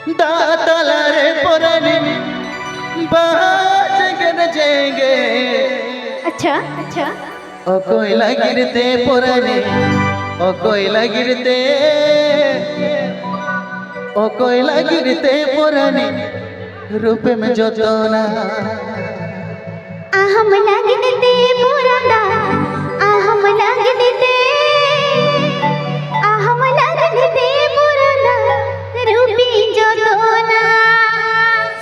दातालारे पुराने बाजगर जाएंगे। अच्छा अच्छा ओ कोयला गिरते पुराने, ओ कोयला गिरते, ओ कोयला गिरते पुराने रूप में जो तोला आहम लगते पुराना आहम लगते पुराना रूपी जो दोना।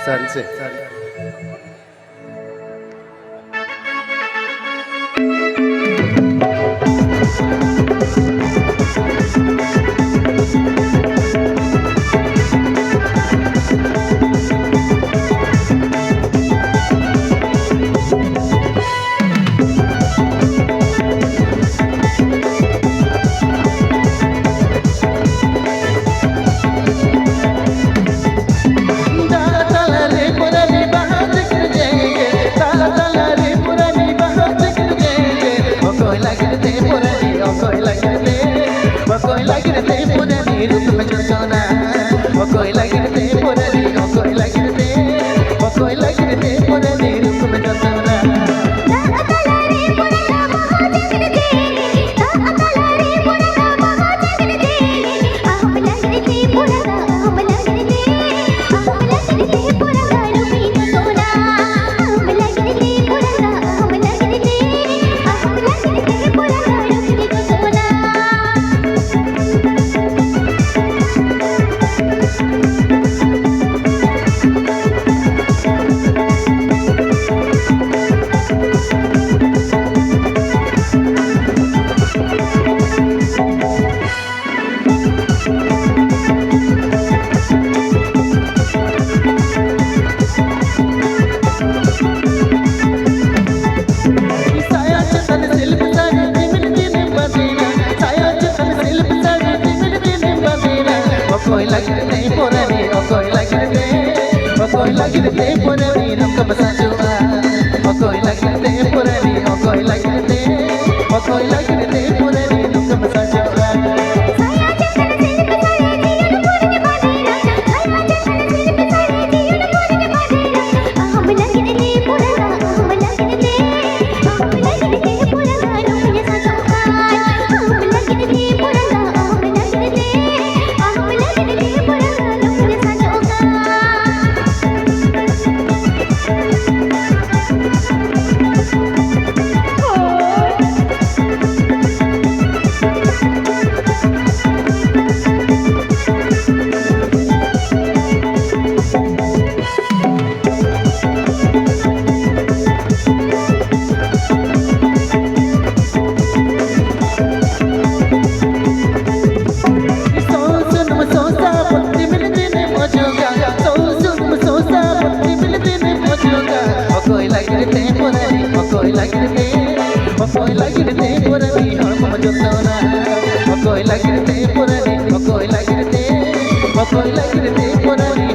सर से कोयला गिरते पुरानी रूप में जो सोना, वो कोयला गिरते पुरानी, वो कोयला गिरते, वो कोयला गिरते पुरानी रूप में जो सोना। कोयला गिरते पुरानी, ओ कोयला गिरते, ओ कोयला गिरते पुरानी रंग बसा जुआ, ओ कोयला गिरते पुरानी, ओ कोयला गिरते, ओ कोयला गिरते पुरानी रंग बसा जुआ। कोयला गिरते, ओ कोयला गिरते पुरानी हम जो सोना, ओ कोयला गिरते पुरानी, ओ कोयला गिरते, ओ कोयला गिरते पुरानी